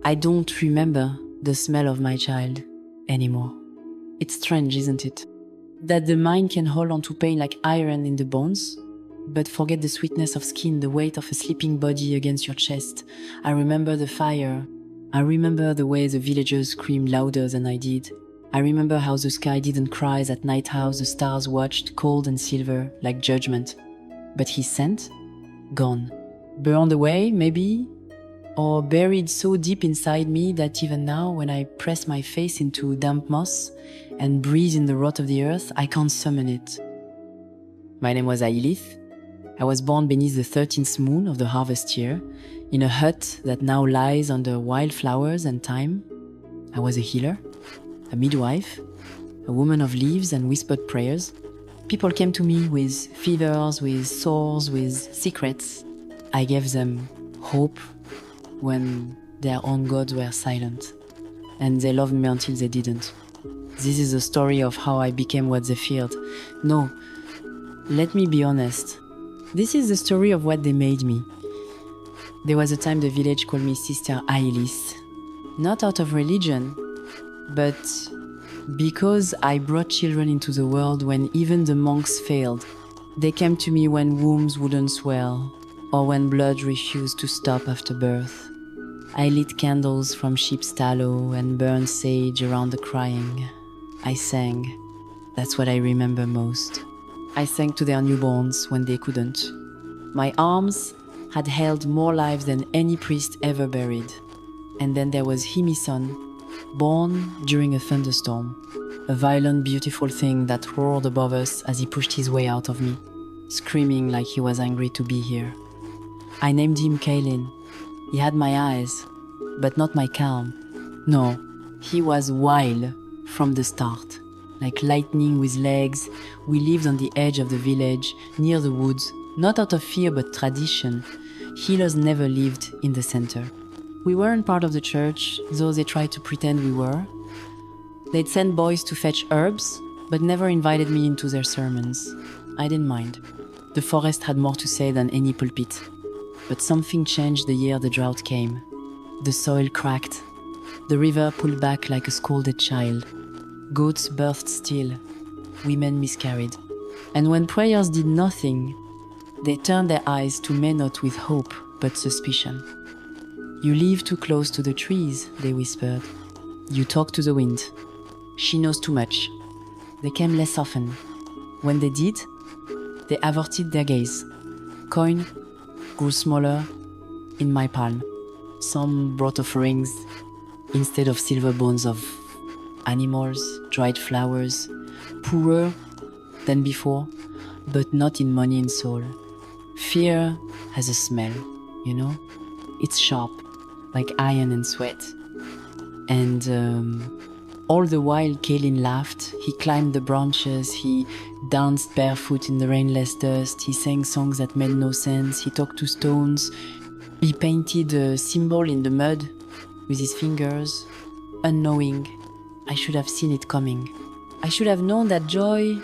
I don't remember the smell of my child anymore. It's strange, isn't it? That the mind can hold on to pain like iron in the bones, but forget the sweetness of skin, the weight of a sleeping body against your chest. I remember the fire. I remember the way the villagers screamed louder than I did. I remember how the sky didn't cry at night, how the stars watched, cold and silver, like judgment. But his scent? Gone. Burned away, maybe? Or buried so deep inside me that even now, when I press my face into damp moss and breathe in the rot of the earth, I can't summon it. My name was Ailith. I was born beneath the 13th moon of the harvest year, in a hut that now lies under wildflowers and thyme. I was a healer, a midwife, a woman of leaves and whispered prayers. People came to me with fevers, with sores, with secrets. I gave them hope when their own gods were silent, and they loved me until they didn't. This is the story of how I became what they feared. No, let me be honest. This is the story of what they made me. There was a time the village called me Sister Ailith, not out of religion, but because I brought children into the world when even the monks failed. They came to me when wombs wouldn't swell, or when blood refused to stop after birth. I lit candles from sheep's tallow and burned sage around the crying. I sang. That's what I remember most. I sang to their newborns when they couldn't. My arms had held more lives than any priest ever buried. And then there was Himi-son, born during a thunderstorm, a violent, beautiful thing that roared above us as he pushed his way out of me, screaming like he was angry to be here. I named him Caelin. He had my eyes, but not my calm. No, he was wild from the start. Like lightning with legs, we lived on the edge of the village, near the woods, not out of fear but tradition. Healers never lived in the center. We weren't part of the church, though they tried to pretend we were. They'd send boys to fetch herbs, but never invited me into their sermons. I didn't mind. The forest had more to say than any pulpit. But something changed the year the drought came. The soil cracked. The river pulled back like a scolded child. Goats birthed still. Women miscarried. And when prayers did nothing, they turned their eyes to men not with hope, but suspicion. You live too close to the trees, they whispered. You talk to the wind. She knows too much. They came less often. When they did, they averted their gaze. Coin grew smaller in my palm. Some brought offerings instead of silver bones of animals, dried flowers, poorer than before, but not in money and soul. Fear has a smell, you know? It's sharp, like iron and sweat. And all the while Caelin laughed, he climbed the branches, he danced barefoot in the rainless dust, he sang songs that made no sense, he talked to stones, he painted a symbol in the mud with his fingers, unknowing. I should have seen it coming. I should have known that joy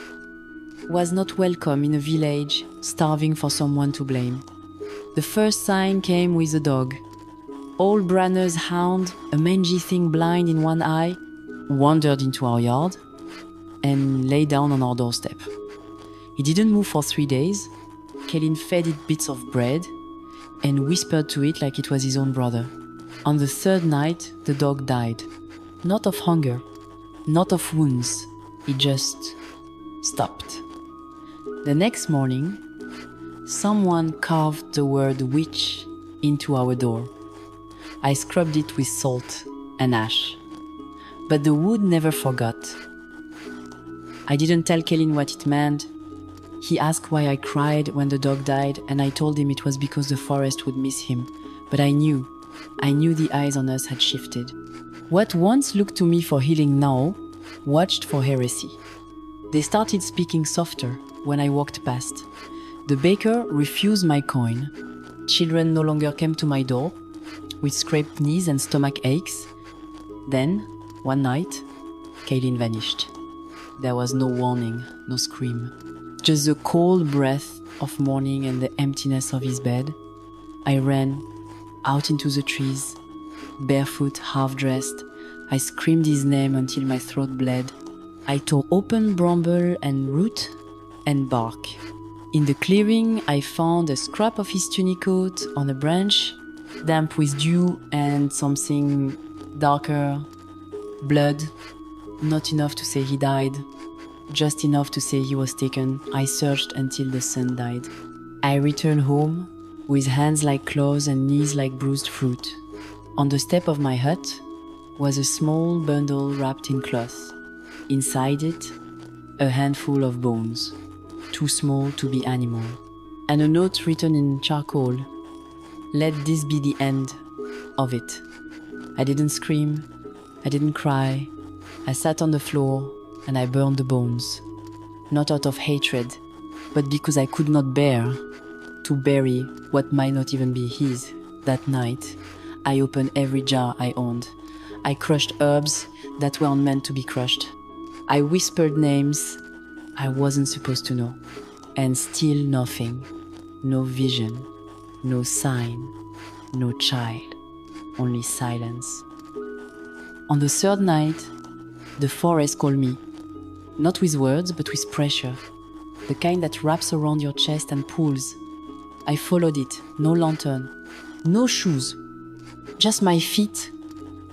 was not welcome in a village starving for someone to blame. The first sign came with a dog. Old Branner's hound, a mangy thing blind in one eye, wandered into our yard and lay down on our doorstep. He didn't move for 3 days. Caelin fed it bits of bread and whispered to it like it was his own brother. On the third night, the dog died. Not of hunger, not of wounds. It just stopped. The next morning, someone carved the word witch into our door. I scrubbed it with salt and ash. But the wood never forgot. I didn't tell Caelin what it meant. He asked why I cried when the dog died, and I told him it was because the forest would miss him. But I knew the eyes on us had shifted. What once looked to me for healing now watched for heresy. They started speaking softer when I walked past. The baker refused my coin. Children no longer came to my door with scraped knees and stomach aches. Then, one night, Caelin vanished. There was no warning, no scream. Just the cold breath of morning and the emptiness of his bed. I ran out into the trees, barefoot, half-dressed. I screamed his name until my throat bled. I tore open bramble and root and bark. In the clearing, I found a scrap of his tunic coat on a branch, damp with dew and something darker, blood. Not enough to say he died, just enough to say he was taken. I searched until the sun died. I returned home with hands like claws and knees like bruised fruit. On the step of my hut was a small bundle wrapped in cloth. Inside it, a handful of bones, too small to be animal, and a note written in charcoal. Let this be the end of it. I didn't scream, I didn't cry. I sat on the floor and I burned the bones, not out of hatred, but because I could not bear to bury what might not even be his. That night, I opened every jar I owned. I crushed herbs that weren't meant to be crushed. I whispered names I wasn't supposed to know. And still nothing. No vision, no sign, no child, only silence. On the third night, the forest called me. Not with words, but with pressure. The kind that wraps around your chest and pulls. I followed it, no lantern, no shoes, just my feet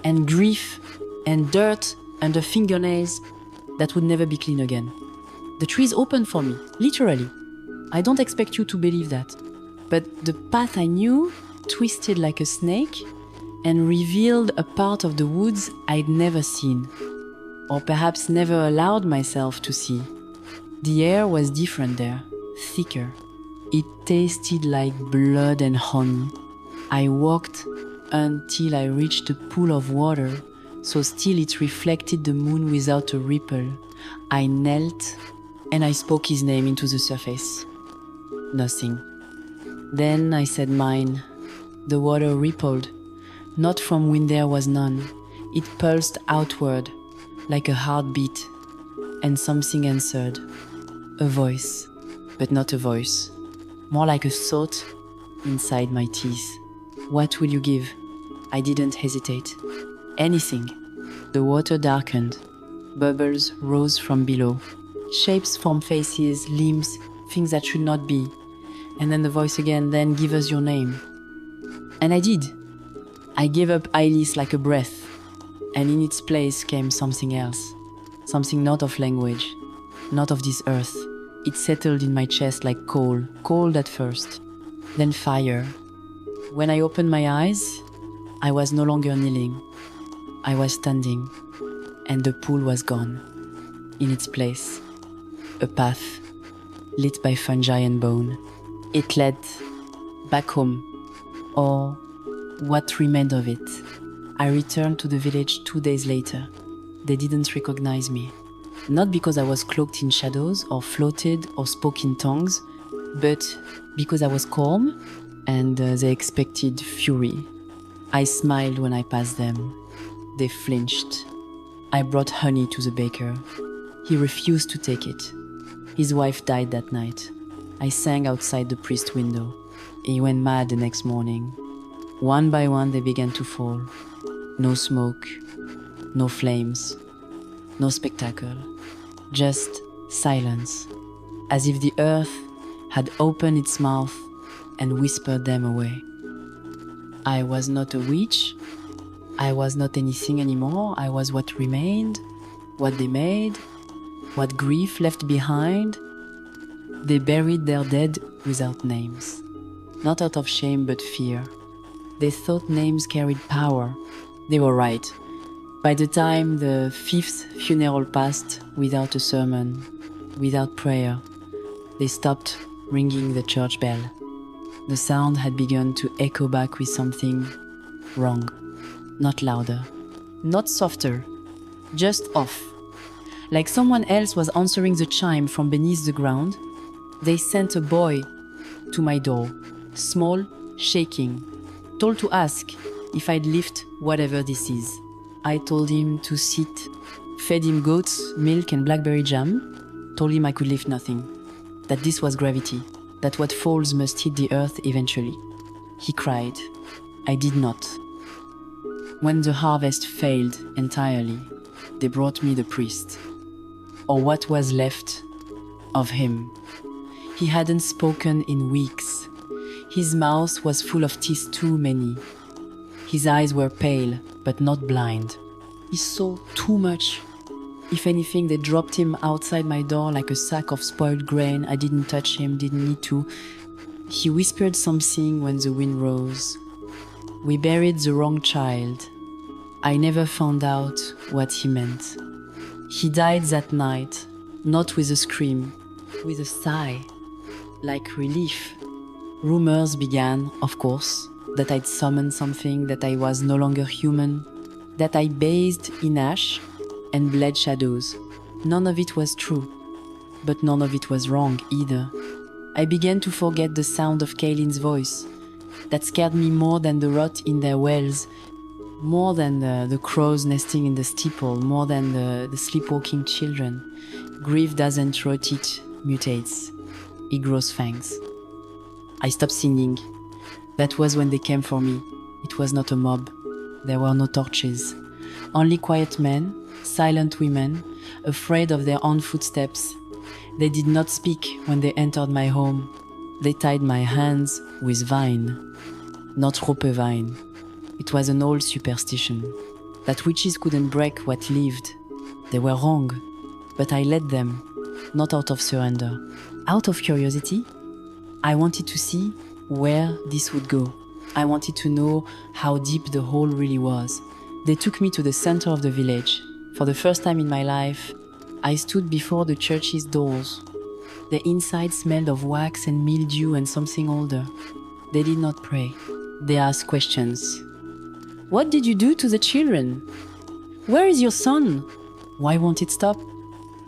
and grief and dirt under fingernails that would never be clean again. The trees opened for me, literally. I don't expect you to believe that. But the path I knew twisted like a snake and revealed a part of the woods I'd never seen, or perhaps never allowed myself to see. The air was different there, thicker. It tasted like blood and honey. I walked until I reached a pool of water, so still it reflected the moon without a ripple. I knelt and I spoke his name into the surface. Nothing. Then I said mine. The water rippled, not from when there was none. It pulsed outward, like a heartbeat, and something answered. A voice, but not a voice. More like a thought inside my teeth. What will you give? I didn't hesitate. Anything. The water darkened. Bubbles rose from below. Shapes formed faces, limbs, things that should not be. And then the voice again, then give us your name. And I did. I gave up Ailis like a breath, and in its place came something else. Something not of language, not of this earth. It settled in my chest like coal, cold at first, then fire. When I opened my eyes, I was no longer kneeling. I was standing, and the pool was gone. In its place, a path, lit by fungi and bone. It led back home, or what remained of it. I returned to the village 2 days later. They didn't recognize me. Not because I was cloaked in shadows or floated or spoke in tongues, but because I was calm and they expected fury. I smiled when I passed them. They flinched. I brought honey to the baker. He refused to take it. His wife died that night. I sang outside the priest's window. He went mad the next morning. One by one they began to fall. No smoke, no flames, no spectacle. Just silence, as if the earth had opened its mouth and whispered them away. I was not a witch. I was not anything anymore. I was what remained, what they made, what grief left behind. They buried their dead without names, not out of shame but fear. They thought names carried power. They were right. By the time the 5th funeral passed without a sermon, without prayer, they stopped ringing the church bell. The sound had begun to echo back with something wrong. Not louder, not softer, just off. Like someone else was answering the chime from beneath the ground, they sent a boy to my door, small, shaking, told to ask if I'd lift whatever this is. I told him to sit, fed him goats, milk and blackberry jam, told him I could lift nothing, that this was gravity, that what falls must hit the earth eventually. He cried. I did not. When the harvest failed entirely, they brought me the priest, or what was left of him. He hadn't spoken in weeks. His mouth was full of teeth, too many. His eyes were pale, but not blind. He saw too much. If anything, they dropped him outside my door like a sack of spoiled grain. I didn't touch him, didn't need to. He whispered something when the wind rose. We buried the wrong child. I never found out what he meant. He died that night, not with a scream, with a sigh, like relief. Rumors began, of course, that I'd summoned something, that I was no longer human, that I bathed in ash and bled shadows. None of it was true, but none of it was wrong either. I began to forget the sound of Caelin's voice. That scared me more than the rot in their wells, more than the crows nesting in the steeple, more than the sleepwalking children. Grief doesn't rot, it mutates. It grows fangs. I stopped singing. That was when they came for me. It was not a mob. There were no torches. Only quiet men, silent women, afraid of their own footsteps. They did not speak when they entered my home. They tied my hands with vine, not rope vine. It was an old superstition, that witches couldn't break what lived. They were wrong, but I let them, not out of surrender. Out of curiosity, I wanted to see where this would go. I wanted to know how deep the hole really was. They took me to the center of the village. For the first time in my life, I stood before the church's doors. The inside smelled of wax and mildew and something older. They did not pray. They asked questions. What did you do to the children? Where is your son? Why won't it stop?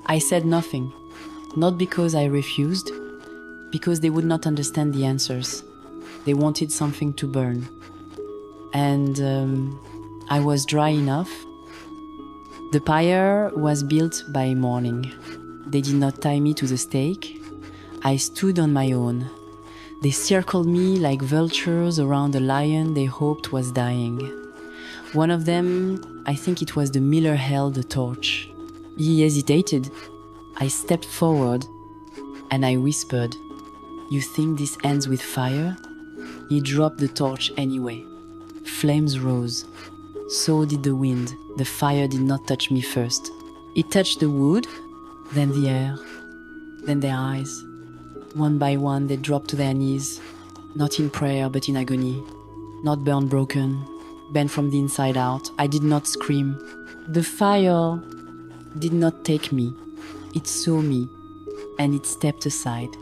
I said nothing. Not because I refused, because they would not understand the answers. They wanted something to burn. And I was dry enough. The pyre was built by morning. They did not tie me to the stake. I stood on my own. They circled me like vultures around a lion they hoped was dying. One of them, I think it was the miller, held a torch. He hesitated. I stepped forward and I whispered, "You think this ends with fire?" He dropped the torch anyway. Flames rose. So did the wind. The fire did not touch me first. It touched the wood, then the air, then their eyes. One by one, they dropped to their knees, not in prayer, but in agony. Not burned broken, bent from the inside out. I did not scream. The fire did not take me. It saw me, and it stepped aside.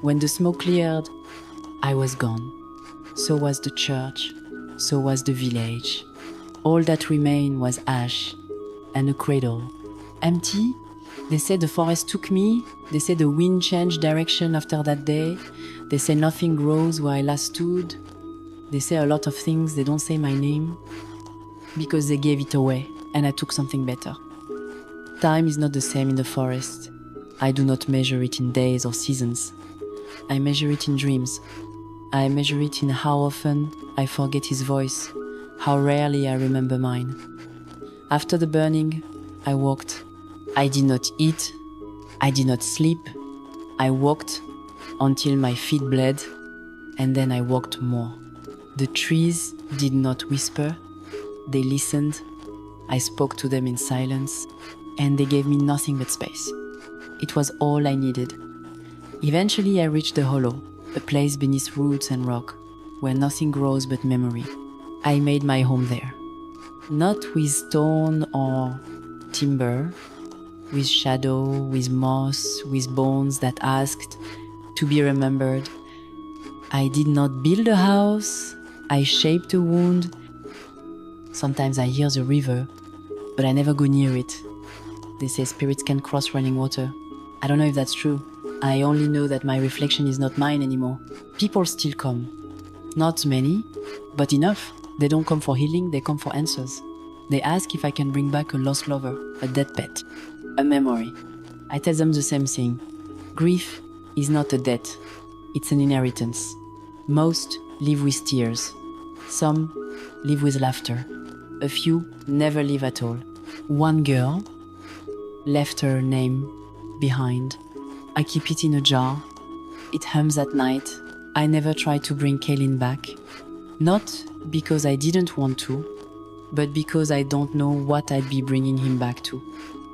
When the smoke cleared, I was gone. So was the church, so was the village. All that remained was ash and a cradle. Empty? They said the forest took me. They said the wind changed direction after that day. They say nothing grows where I last stood. They say a lot of things. They don't say my name because they gave it away and I took something better. Time is not the same in the forest. I do not measure it in days or seasons. I measure it in dreams. I measure it in how often I forget his voice, how rarely I remember mine. After the burning, I walked. I did not eat. I did not sleep. I walked until my feet bled, and then I walked more. The trees did not whisper. They listened. I spoke to them in silence, and they gave me nothing but space. It was all I needed. Eventually, I reached the hollow, a place beneath roots and rock, where nothing grows but memory. I made my home there. Not with stone or timber, with shadow, with moss, with bones that asked to be remembered. I did not build a house, I shaped a wound. Sometimes I hear the river, but I never go near it. They say spirits can cross running water. I don't know if that's true. I only know that my reflection is not mine anymore. People still come. Not many, but enough. They don't come for healing, they come for answers. They ask if I can bring back a lost lover, a dead pet, a memory. I tell them the same thing. Grief is not a debt, it's an inheritance. Most live with tears. Some live with laughter. A few never leave at all. One girl left her name behind. I keep it in a jar. It hums at night. I never try to bring Caelin back. Not because I didn't want to, but because I don't know what I'd be bringing him back to.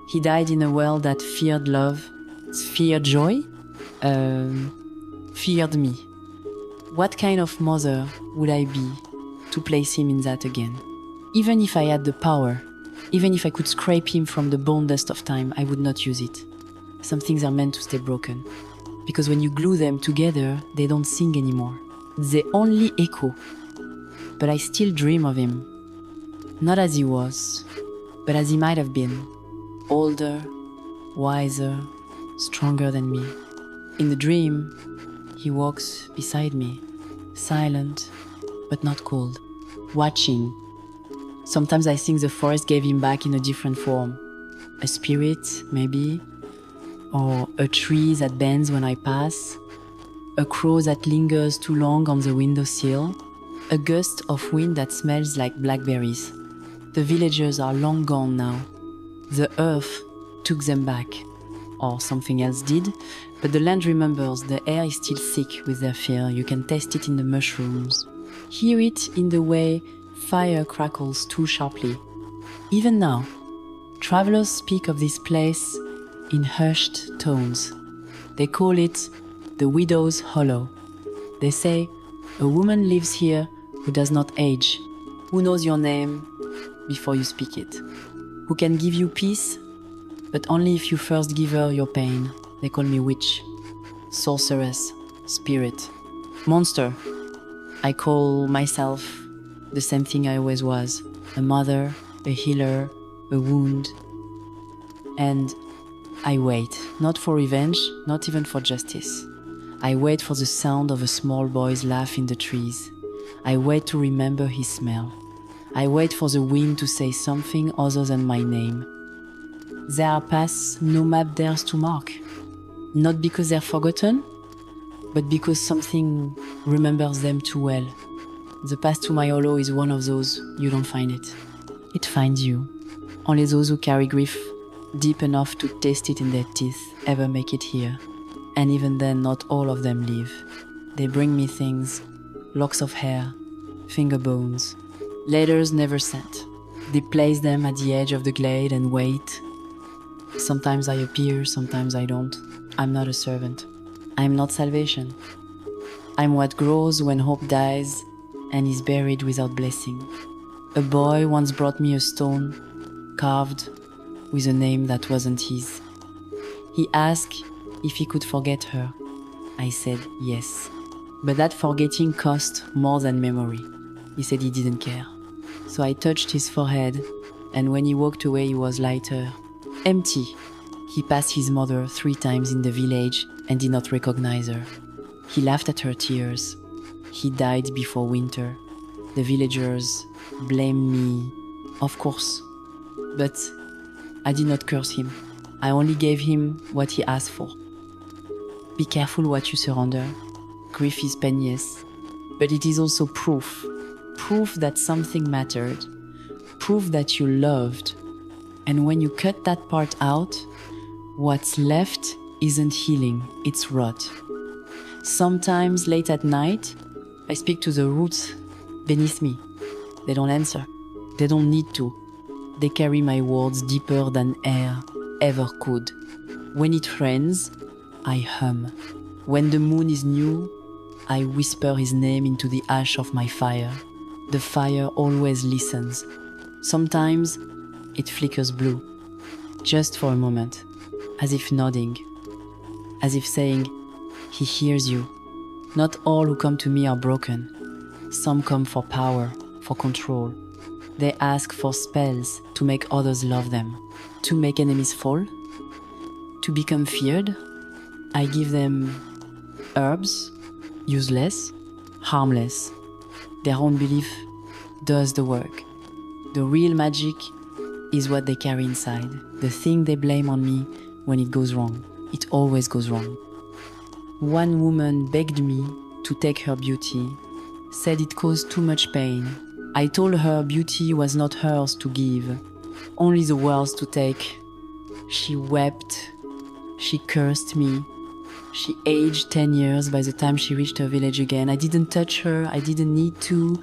He died in a world that feared love, feared joy, feared me. What kind of mother would I be to place him in that again? Even if I had the power, even if I could scrape him from the bone dust of time, I would not use it. Some things are meant to stay broken. Because when you glue them together, they don't sing anymore. They only echo. But I still dream of him. Not as he was, but as he might have been. Older, wiser, stronger than me. In the dream, he walks beside me, silent, but not cold, watching. Sometimes I think the forest gave him back in a different form. A spirit, maybe, or a tree that bends when I pass, a crow that lingers too long on the windowsill, a gust of wind that smells like blackberries. The villagers are long gone now. The earth took them back, or something else did, but the land remembers. The air is still thick with their fear. You can taste it in the mushrooms. Hear it in the way fire crackles too sharply. Even now, travelers speak of this place in hushed tones. They call it the Widow's Hollow. They say, a woman lives here who does not age, who knows your name before you speak it, who can give you peace, but only if you first give her your pain. They call me witch, sorceress, spirit, monster. I call myself the same thing I always was, a mother, a healer, a wound. And I wait, not for revenge, not even for justice. I wait for the sound of a small boy's laugh in the trees. I wait to remember his smell. I wait for the wind to say something other than my name. There are paths no map dares to mark. Not because they're forgotten, but because something remembers them too well. The path to my hollow is one of those. You don't find it. It finds you. Only those who carry grief deep enough to taste it in their teeth ever make it here. And even then, not all of them leave. They bring me things, locks of hair, finger bones, letters never sent. They place them at the edge of the glade and wait. Sometimes I appear, sometimes I don't. I'm not a servant. I'm not salvation. I'm what grows when hope dies and is buried without blessing. A boy once brought me a stone, carved with a name that wasn't his. He asked if he could forget her. I said yes. But that forgetting cost more than memory. He said he didn't care. So I touched his forehead, and when he walked away he was lighter. Empty. He passed his mother 3 times in the village and did not recognize her. He laughed at her tears. He died before winter. The villagers blamed me, of course. But I did not curse him. I only gave him what he asked for. Be careful what you surrender. Grief is pain, yes, but it is also proof. Proof that something mattered. Proof that you loved. And when you cut that part out, what's left isn't healing, it's rot. Sometimes late at night, I speak to the roots beneath me. They don't answer. They don't need to. They carry my words deeper than air ever could. When it rains, I hum. When the moon is new, I whisper his name into the ash of my fire. The fire always listens. Sometimes it flickers blue, just for a moment, as if nodding, as if saying, he hears you. Not all who come to me are broken. Some come for power, for control. They ask for spells to make others love them, to make enemies fall, to become feared. I give them herbs, useless, harmless. Their own belief does the work. The real magic is what they carry inside, the thing they blame on me when it goes wrong. It always goes wrong. One woman begged me to take her beauty, said it caused too much pain, I told her beauty was not hers to give, only the world's to take. She wept, she cursed me. She aged 10 years by the time she reached her village again. I didn't touch her, I didn't need to.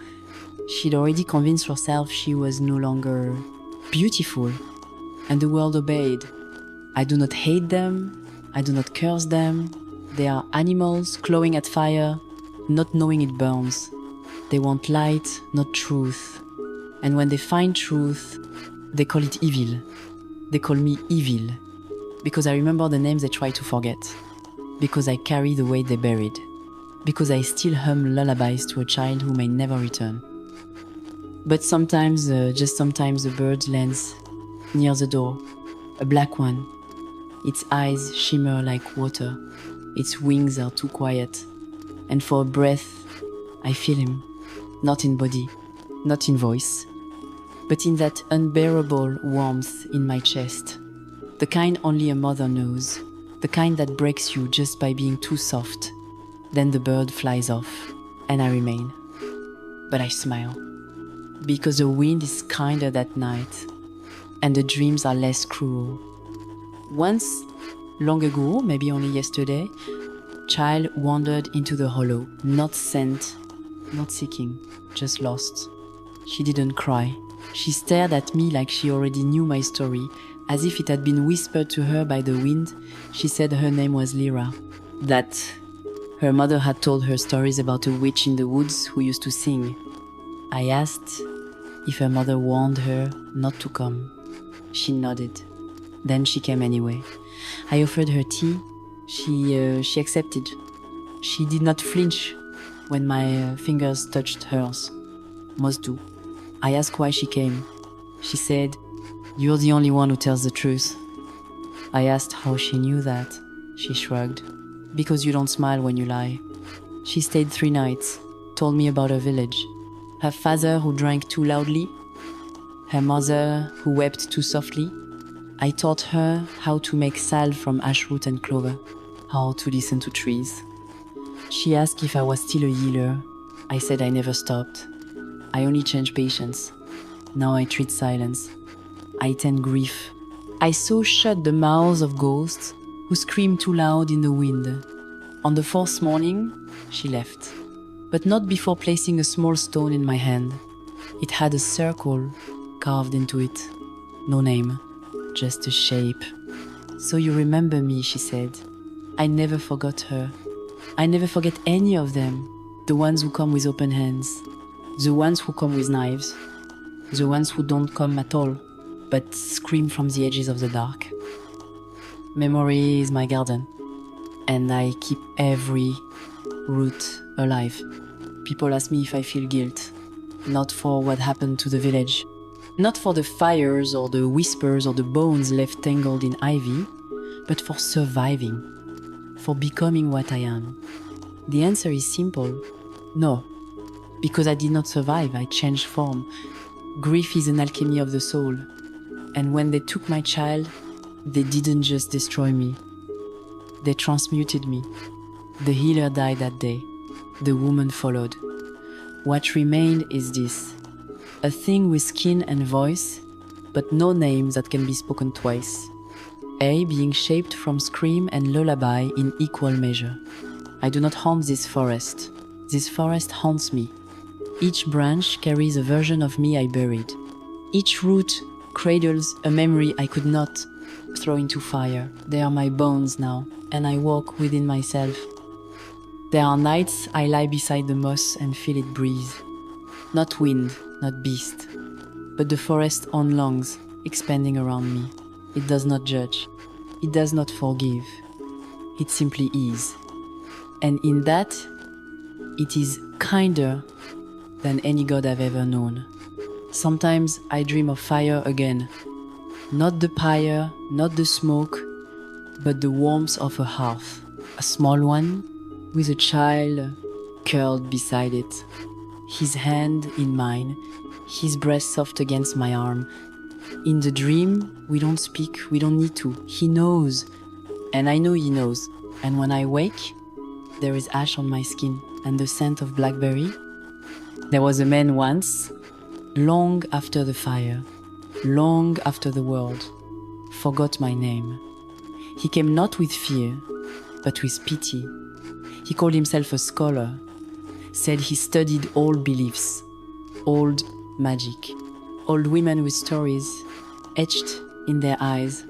She'd already convinced herself she was no longer beautiful, and the world obeyed. I do not hate them, I do not curse them. They are animals clawing at fire, not knowing it burns. They want light, not truth. And when they find truth, they call it evil. They call me evil, because I remember the names they try to forget, because I carry the weight they buried, because I still hum lullabies to a child who may never return. But sometimes, just sometimes, a bird lands near the door, a black one. Its eyes shimmer like water, its wings are too quiet, and for a breath, I feel him, not in body, not in voice, but in that unbearable warmth in my chest, the kind only a mother knows, the kind that breaks you just by being too soft. Then the bird flies off, and I remain. But I smile, because the wind is kinder that night, and the dreams are less cruel. Once, long ago, maybe only yesterday, child wandered into the hollow, not sent, not seeking, just lost. She didn't cry. She stared at me like she already knew my story, as if it had been whispered to her by the wind. She said her name was Lyra, that her mother had told her stories about a witch in the woods who used to sing. I asked if her mother warned her not to come. She nodded. Then she came anyway. I offered her tea. She accepted. She did not flinch when my fingers touched hers. Most do. I asked why she came. She said, "You're the only one who tells the truth." I asked how she knew that. She shrugged. "Because you don't smile when you lie." She stayed 3 nights, told me about her village. Her father who drank too loudly, her mother who wept too softly. I taught her how to make salve from ashroot and clover, how to listen to trees. She asked if I was still a healer. I said I never stopped. I only changed patience. Now I treat silence. I tend grief. I so shut the mouths of ghosts who scream too loud in the wind. On the 4th morning, she left, but not before placing a small stone in my hand. It had a circle carved into it. No name, just a shape. "So you remember me," she said. I never forgot her. I never forget any of them. The ones who come with open hands, the ones who come with knives, the ones who don't come at all, but scream from the edges of the dark. Memory is my garden, and I keep every root alive. People ask me if I feel guilt, not for what happened to the village, not for the fires or the whispers or the bones left tangled in ivy, but for surviving, for becoming what I am. The answer is simple: no, because I did not survive, I changed form. Grief is an alchemy of the soul, and when they took my child, they didn't just destroy me, they transmuted me. The healer died that day, the woman followed. What remained is this: a thing with skin and voice, but no name that can be spoken twice. A being shaped from scream and lullaby in equal measure. I do not haunt this forest. This forest haunts me. Each branch carries a version of me I buried. Each root cradles a memory I could not throw into fire. They are my bones now, and I walk within myself. There are nights I lie beside the moss and feel it breathe. Not wind, not beast, but the forest's own lungs expanding around me. It does not judge. It does not forgive. It simply is. And in that, it is kinder than any god I've ever known. Sometimes I dream of fire again. Not the pyre, not the smoke, but the warmth of a hearth. A small one, with a child curled beside it. His hand in mine, his breast soft against my arm. In the dream, we don't speak, we don't need to. He knows, and I know he knows. And when I wake, there is ash on my skin and the scent of blackberry. There was a man once, long after the fire, long after the world forgot my name. He came not with fear, but with pity. He called himself a scholar, said he studied old beliefs, old magic, old women with stories etched in their eyes.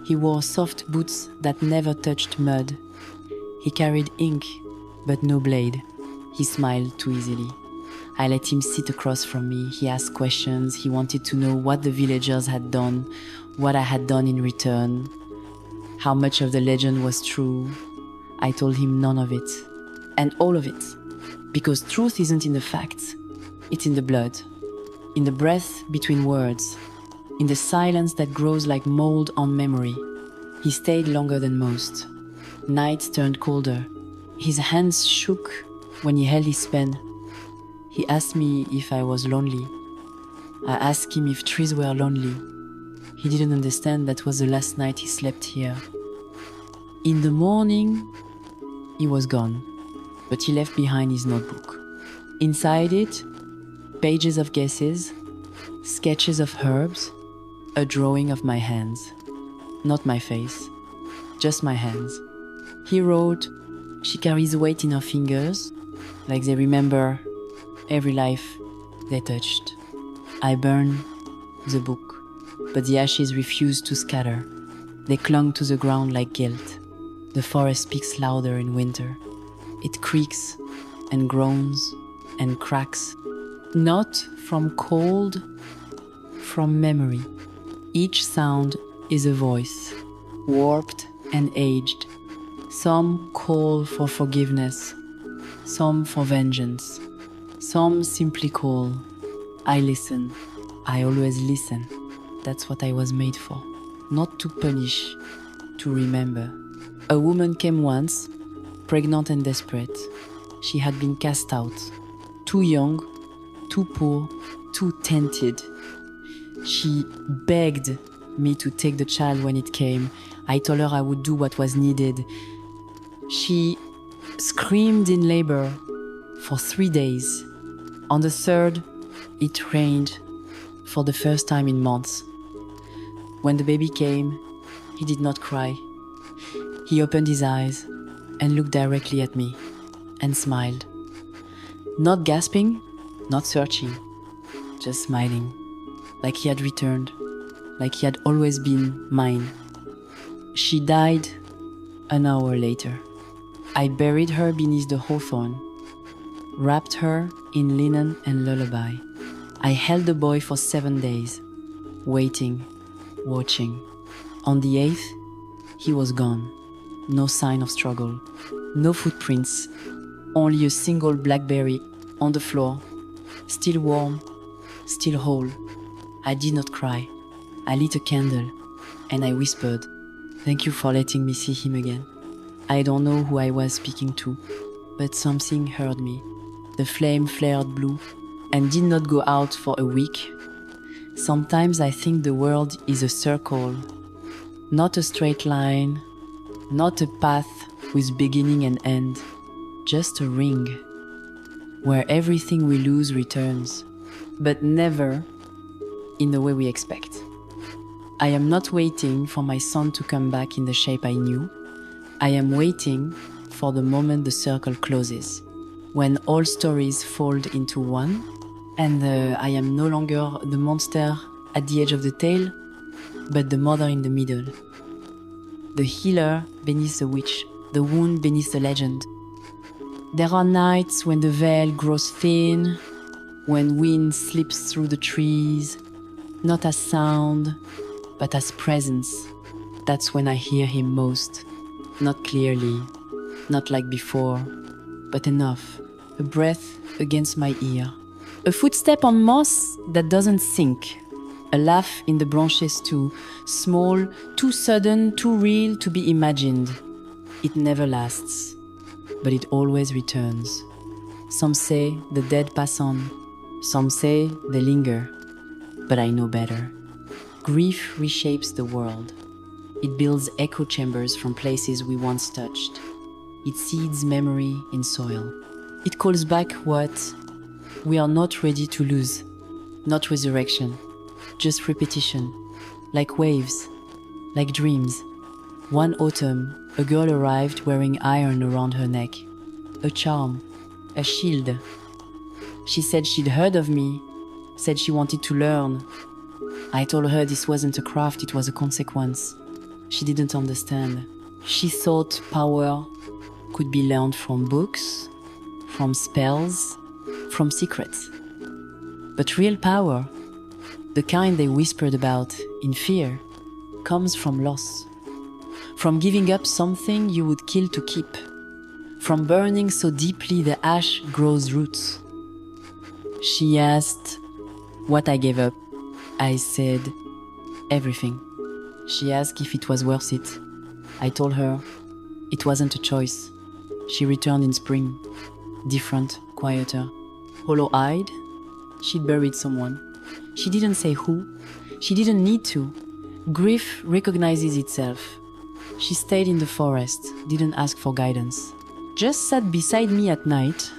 He wore soft boots that never touched mud. He carried ink, but no blade. He smiled too easily. I let him sit across from me. He asked questions. He wanted to know what the villagers had done, what I had done in return, how much of the legend was true. I told him none of it, and all of it, because truth isn't in the facts, it's in the blood, in the breath between words, in the silence that grows like mold on memory. He stayed longer than most. Nights turned colder. His hands shook when he held his pen. He asked me if I was lonely. I asked him if trees were lonely. He didn't understand that was the last night he slept here. In the morning, he was gone, but he left behind his notebook. Inside it, pages of guesses, sketches of herbs, a drawing of my hands. Not my face, just my hands. He wrote, "She carries weight in her fingers, like they remember every life they touched." I burned the book, but the ashes refused to scatter. They clung to the ground like guilt. The forest speaks louder in winter. It creaks and groans and cracks, not from cold, from memory. Each sound is a voice, warped and aged. Some call for forgiveness, some for vengeance, some simply call. I listen. I always listen. That's what I was made for. Not to punish, to remember. A woman came once, pregnant and desperate. She had been cast out. Too young, too poor, too tainted. She begged me to take the child when it came. I told her I would do what was needed. She screamed in labor for 3 days. On the third, it rained for the first time in months. When the baby came, he did not cry. He opened his eyes and looked directly at me and smiled. Not gasping, not searching, just smiling, like he had returned, like he had always been mine. She died an hour later. I buried her beneath the hawthorn, wrapped her in linen and lullaby. I held the boy for 7 days, waiting, watching. On the 8th, he was gone. No sign of struggle, no footprints, only a single blackberry on the floor, still warm, still whole. I did not cry. I lit a candle and I whispered, "Thank you for letting me see him again." I don't know who I was speaking to, but something heard me. The flame flared blue and did not go out for a week. Sometimes I think the world is a circle, not a straight line, not a path with beginning and end, just a ring, where everything we lose returns, but never in the way we expect. I am not waiting for my son to come back in the shape I knew. I am waiting for the moment the circle closes, when all stories fold into one, and I am no longer the monster at the edge of the tale, but the mother in the middle. The healer beneath the witch, the wound beneath the legend. There are nights when the veil grows thin, when wind slips through the trees, not as sound, but as presence. That's when I hear him most. Not clearly, not like before, but enough. A breath against my ear. A footstep on moss that doesn't sink. A laugh in the branches too small, too sudden, too real to be imagined. It never lasts, but it always returns. Some say the dead pass on. Some say they linger, but I know better. Grief reshapes the world. It builds echo chambers from places we once touched. It seeds memory in soil. It calls back what we are not ready to lose. Not resurrection, just repetition, like waves, like dreams. One autumn, a girl arrived wearing iron around her neck, a charm, a shield. She said she'd heard of me, said she wanted to learn. I told her this wasn't a craft, it was a consequence. She didn't understand. She thought power could be learned from books, from spells, from secrets. But real power, the kind they whispered about in fear, comes from loss. From giving up something you would kill to keep. From burning so deeply the ash grows roots. She asked what I gave up. I said everything. She asked if it was worth it. I told her it wasn't a choice. She returned in spring, different, quieter, hollow-eyed. She'd buried someone. She didn't say who. She didn't need to. Grief recognizes itself. She stayed in the forest, didn't ask for guidance. Just sat beside me at night,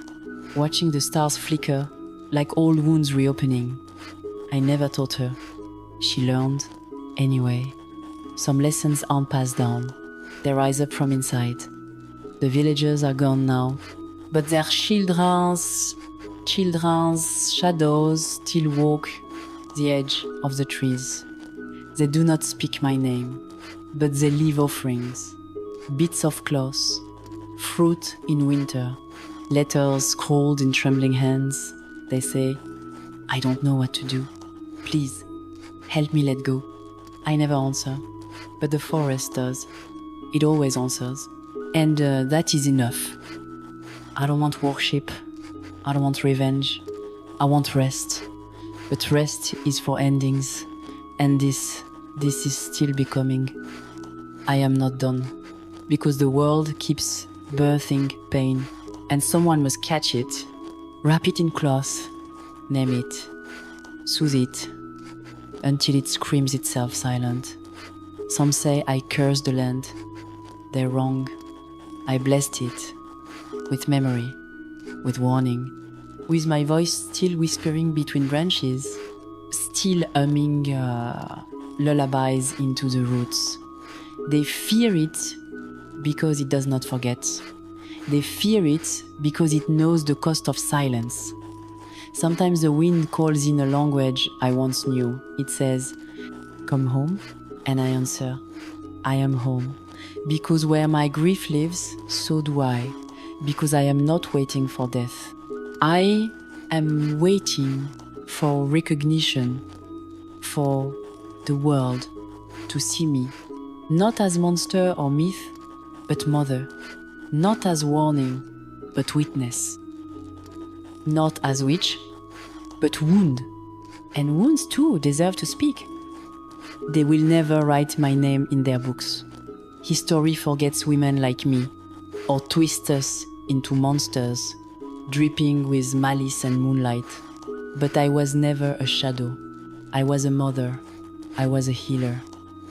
watching the stars flicker like old wounds reopening. I never taught her. She learned anyway. Some lessons aren't passed down. They rise up from inside. The villagers are gone now, but their children's shadows still walk the edge of the trees. They do not speak my name, but they leave offerings, bits of cloth, fruit in winter, letters scrawled in trembling hands. They say, I don't know what to do. Please, help me let go. I never answer, but the forest does. It always answers. And that is enough. I don't want worship. I don't want revenge. I want rest. But rest is for endings. And this is still becoming. I am not done. Because the world keeps birthing pain. And someone must catch it, wrap it in cloth, name it, soothe it, until it screams itself silent. Some say I curse the land. They're wrong. I blessed it, with memory, with warning, with my voice still whispering between branches, still humming lullabies into the roots. They fear it because it does not forget. They fear it because it knows the cost of silence. Sometimes the wind calls in a language I once knew. It says, come home, and I answer, I am home. Because where my grief lives, so do I. Because I am not waiting for death. I am waiting for recognition, for the world to see me, not as monster or myth, but mother, not as warning, but witness, not as witch, but wound, and wounds too deserve to speak. They will never write my name in their books. History forgets women like me, or twists us into monsters, dripping with malice and moonlight. But I was never a shadow. I was a mother. I was a healer.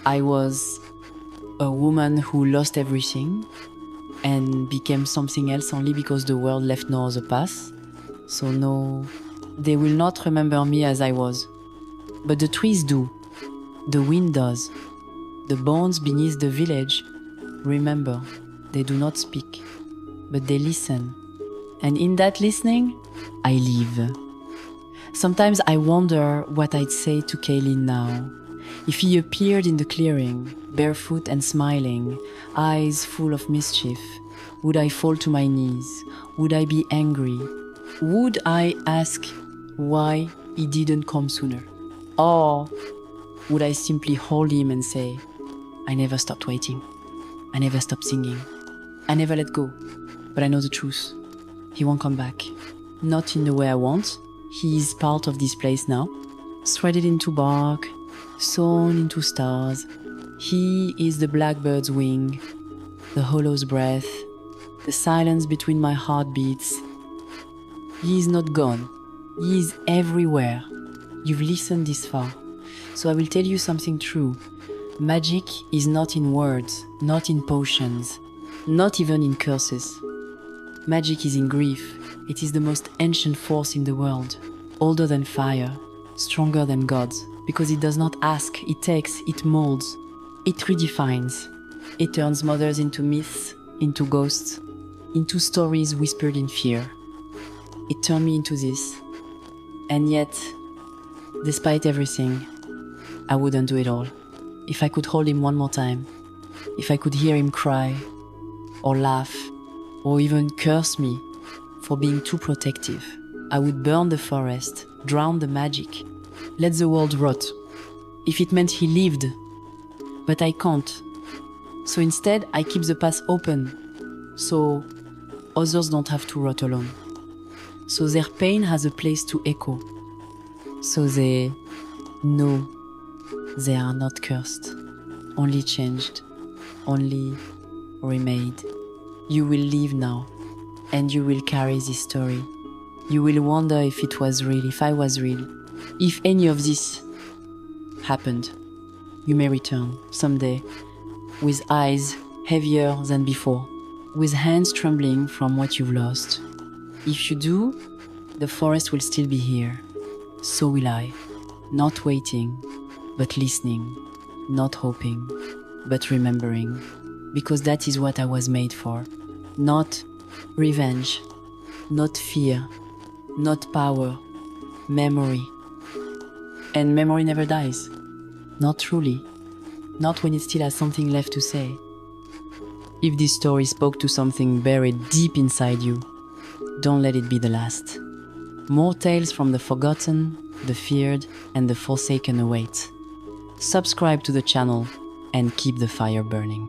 I was a woman who lost everything and became something else only because the world left no other path. So no, they will not remember me as I was. But the trees do. The wind does. The bones beneath the village remember. They do not speak, but they listen. And in that listening, I live. Sometimes I wonder what I'd say to Caelin now. If he appeared in the clearing, barefoot and smiling, eyes full of mischief, would I fall to my knees? Would I be angry? Would I ask why he didn't come sooner? Or would I simply hold him and say, I never stopped waiting. I never stopped singing. I never let go. But I know the truth. He won't come back. Not in the way I want. He is part of this place now. Threaded into bark, sewn into stars. He is the blackbird's wing, the hollow's breath, the silence between my heartbeats. He is not gone. He is everywhere. You've listened this far. So I will tell you something true. Magic is not in words, not in potions, not even in curses. Magic is in grief. It is the most ancient force in the world, older than fire, stronger than gods, because it does not ask, it takes, it molds, it redefines. It turns mothers into myths, into ghosts, into stories whispered in fear. It turned me into this. And yet, despite everything, I wouldn't do it all. If I could hold him one more time, if I could hear him cry, or laugh, or even curse me for being too protective, I would burn the forest, drown the magic, let the world rot. If it meant he lived, but I can't. So instead, I keep the path open, so others don't have to rot alone. So their pain has a place to echo. So they know they are not cursed, only changed, only remade. You will live now, and you will carry this story. You will wonder if it was real, if I was real, if any of this happened. You may return someday, with eyes heavier than before, with hands trembling from what you've lost. If you do, the forest will still be here. So will I, not waiting, but listening, not hoping, but remembering, because that is what I was made for. Not revenge, not fear, not power, memory. And memory never dies. Not truly. Not when it still has something left to say. If this story spoke to something buried deep inside you, don't let it be the last. More tales from the forgotten, the feared, and the forsaken await. Subscribe to the channel and keep the fire burning.